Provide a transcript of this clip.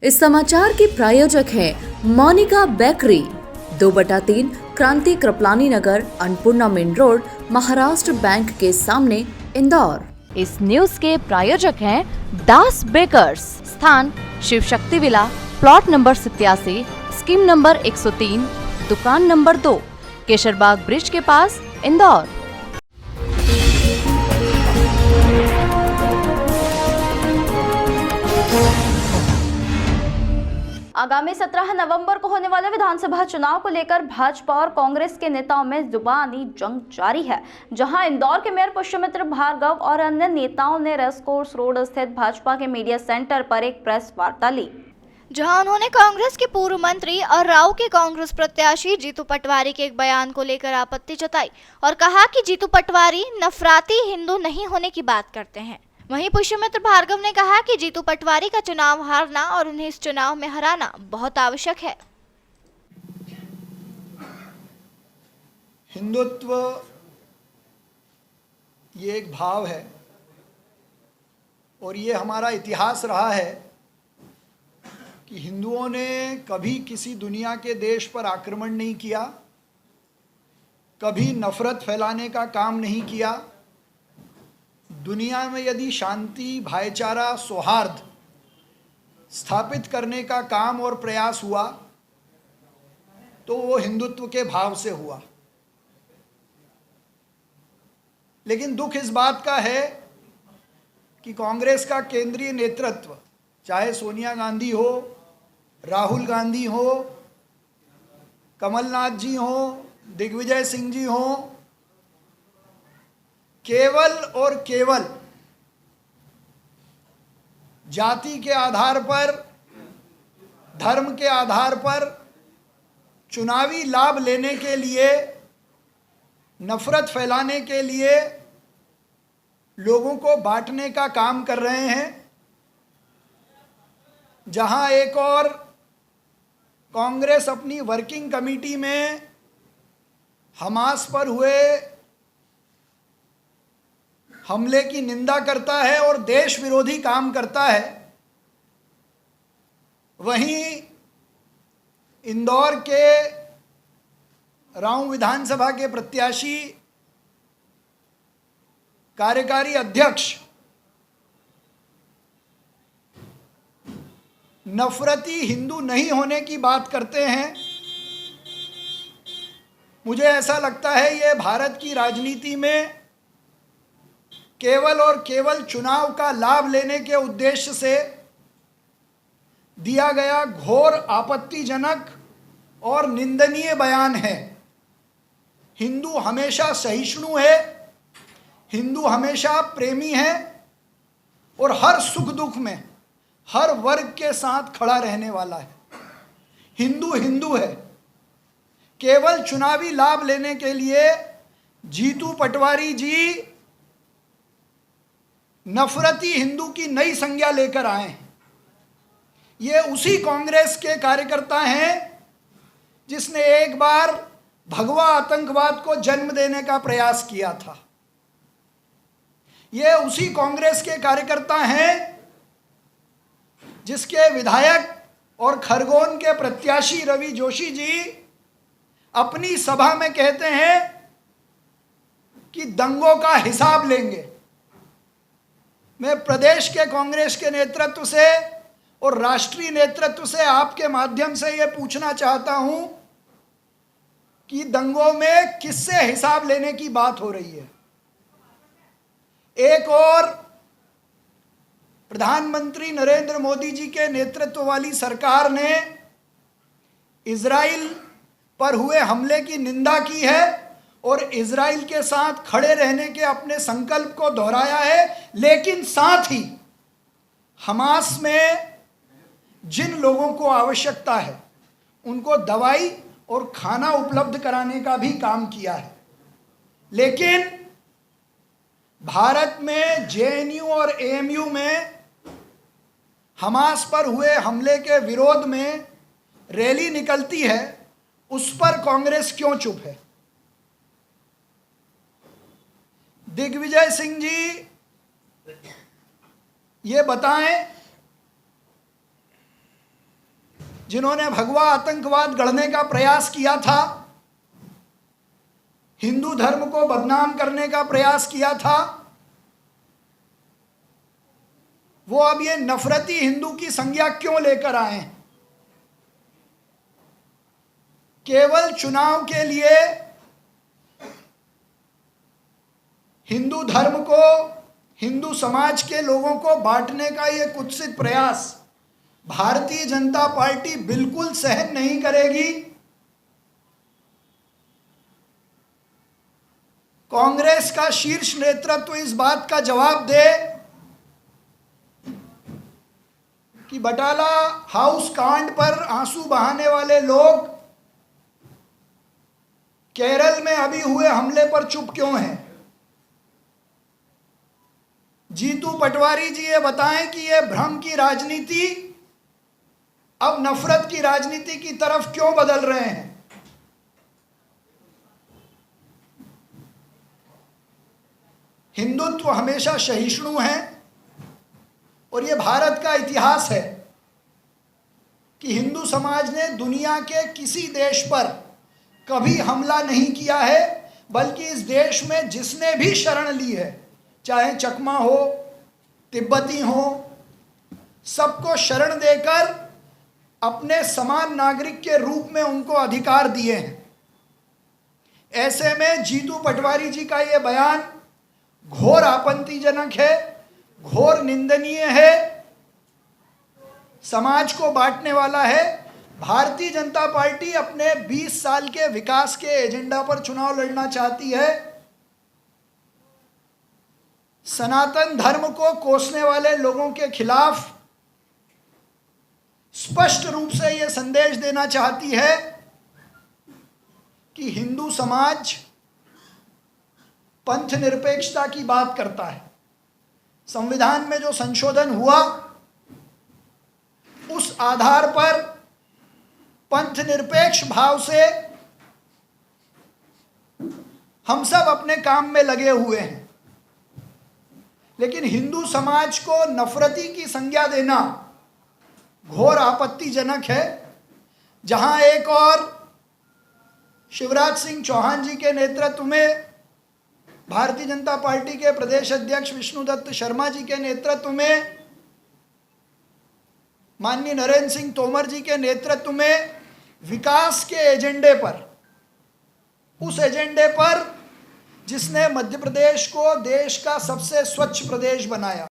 इस समाचार के प्रायोजक हैं Monika bakery, 2/3 Kranti Kripalani Nagar, Annapurna main road, Maharashtra bank के सामने, इंदौर। इस न्यूज के प्रायोजक हैं दास बेकर्स, स्थान Shiv Shakti villa, plot number 87, scheme number 103, दुकान नंबर 2, केशरबाग ब्रिज के पास, इंदौर। आगामी 17 नवंबर को होने वाले विधानसभा चुनाव को लेकर भाजपा और कांग्रेस के नेताओं में जुबानी जंग जारी है, जहां इंदौर के मेयर पुष्यमित्र भार्गव और अन्य नेताओं ने रेसकोर्स रोड स्थित भाजपा के मीडिया सेंटर पर एक प्रेस वार्ता ली, जहां उन्होंने कांग्रेस के पूर्व मंत्री और राव के कांग्रेस प्रत्याशी जीतू पटवारी के एक बयान को लेकर आपत्ति जताई और कहा कि जीतू पटवारी नफराती हिंदू नहीं होने की बात करते हैं। वहीं पुष्यमित्र भार्गव ने कहा कि जीतू पटवारी का चुनाव हारना और उन्हें इस चुनाव में हराना बहुत आवश्यक है। हिंदुत्व ये एक भाव है और ये हमारा इतिहास रहा है कि हिंदुओं ने कभी किसी दुनिया के देश पर आक्रमण नहीं किया, कभी नफरत फैलाने का काम नहीं किया। दुनिया में यदि शांति, भाईचारा, सौहार्द स्थापित करने का काम और प्रयास हुआ तो वो हिंदुत्व के भाव से हुआ। लेकिन दुख इस बात का है कि कांग्रेस का केंद्रीय नेतृत्व, चाहे सोनिया गांधी हो, राहुल गांधी हो, कमलनाथ जी हो, दिग्विजय सिंह जी हो, केवल और केवल जाति के आधार पर, धर्म के आधार पर चुनावी लाभ लेने के लिए, नफरत फैलाने के लिए लोगों को बांटने का काम कर रहे हैं। जहां एक और कांग्रेस अपनी वर्किंग कमेटी में हमास पर हुए हमले की निंदा करता है और देश विरोधी काम करता है, वहीं इंदौर के राऊ विधानसभा के प्रत्याशी, कार्यकारी अध्यक्ष नफरती हिंदू नहीं होने की बात करते हैं। मुझे ऐसा लगता है ये भारत की राजनीति में केवल और केवल चुनाव का लाभ लेने के उद्देश्य से दिया गया घोर आपत्तिजनक और निंदनीय बयान है। हिंदू हमेशा सहिष्णु है, हिंदू हमेशा प्रेमी है और हर सुख दुख में हर वर्ग के साथ खड़ा रहने वाला है। हिंदू हिंदू है। केवल चुनावी लाभ लेने के लिए जीतू पटवारी जी नफरती हिंदू की नई संज्ञा लेकर आए हैं। ये उसी कांग्रेस के कार्यकर्ता हैं जिसने एक बार भगवा आतंकवाद को जन्म देने का प्रयास किया था। ये उसी कांग्रेस के कार्यकर्ता हैं जिसके विधायक और खरगोन के प्रत्याशी रवि जोशी जी अपनी सभा में कहते हैं कि दंगों का हिसाब लेंगे। मैं प्रदेश के कांग्रेस के नेतृत्व से और राष्ट्रीय नेतृत्व से आपके माध्यम से ये पूछना चाहता हूं कि दंगों में किससे हिसाब लेने की बात हो रही है। एक और प्रधानमंत्री नरेंद्र मोदी जी के नेतृत्व वाली सरकार ने इजराइल पर हुए हमले की निंदा की है और इजराइल के साथ खड़े रहने के अपने संकल्प को दोहराया है, लेकिन साथ ही हमास में जिन लोगों को आवश्यकता है उनको दवाई और खाना उपलब्ध कराने का भी काम किया है। लेकिन भारत में जेएनयू और एएमयू में हमास पर हुए हमले के विरोध में रैली निकलती है, उस पर कांग्रेस क्यों चुप है? दिग्विजय सिंह जी ये बताएं जिन्होंने भगवा आतंकवाद गढ़ने का प्रयास किया था, हिंदू धर्म को बदनाम करने का प्रयास किया था, वो अब ये नफरती हिंदू की संज्ञा क्यों लेकर आए हैं? केवल चुनाव के लिए हिंदू धर्म को, हिंदू समाज के लोगों को बांटने का ये कुत्सित प्रयास भारतीय जनता पार्टी बिल्कुल सहन नहीं करेगी। कांग्रेस का शीर्ष नेतृत्व इस बात का जवाब दे कि बटाला हाउस कांड पर आंसू बहाने वाले लोग केरल में अभी हुए हमले पर चुप क्यों हैं? जीतू पटवारी जी ये बताएं कि ये भ्रम की राजनीति अब नफरत की राजनीति की तरफ क्यों बदल रहे हैं? हिंदुत्व हमेशा सहिष्णु है और ये भारत का इतिहास है कि हिंदू समाज ने दुनिया के किसी देश पर कभी हमला नहीं किया है, बल्कि इस देश में जिसने भी शरण ली है, चाहे चकमा हो, तिब्बती हो, सबको शरण देकर अपने समान नागरिक के रूप में उनको अधिकार दिए हैं। ऐसे में जीतू पटवारी जी का ये बयान घोर आपत्तिजनक है, घोर निंदनीय है, समाज को बांटने वाला है। भारतीय जनता पार्टी अपने 20 साल के विकास के एजेंडा पर चुनाव लड़ना चाहती है। सनातन धर्म को कोसने वाले लोगों के खिलाफ स्पष्ट रूप से यह संदेश देना चाहती है कि हिंदू समाज पंथ निरपेक्षता की बात करता है। संविधान में जो संशोधन हुआ उस आधार पर पंथ निरपेक्ष भाव से हम सब अपने काम में लगे हुए हैं, लेकिन हिंदू समाज को नफरती की संज्ञा देना घोर आपत्तिजनक है। जहां एक और शिवराज सिंह चौहान जी के नेतृत्व में, भारतीय जनता पार्टी के प्रदेश अध्यक्ष विष्णुदत्त शर्मा जी के नेतृत्व में, माननीय नरेंद्र सिंह तोमर जी के नेतृत्व में विकास के एजेंडे पर, उस एजेंडे पर जिसने मध्य प्रदेश को देश का सबसे स्वच्छ प्रदेश बनाया।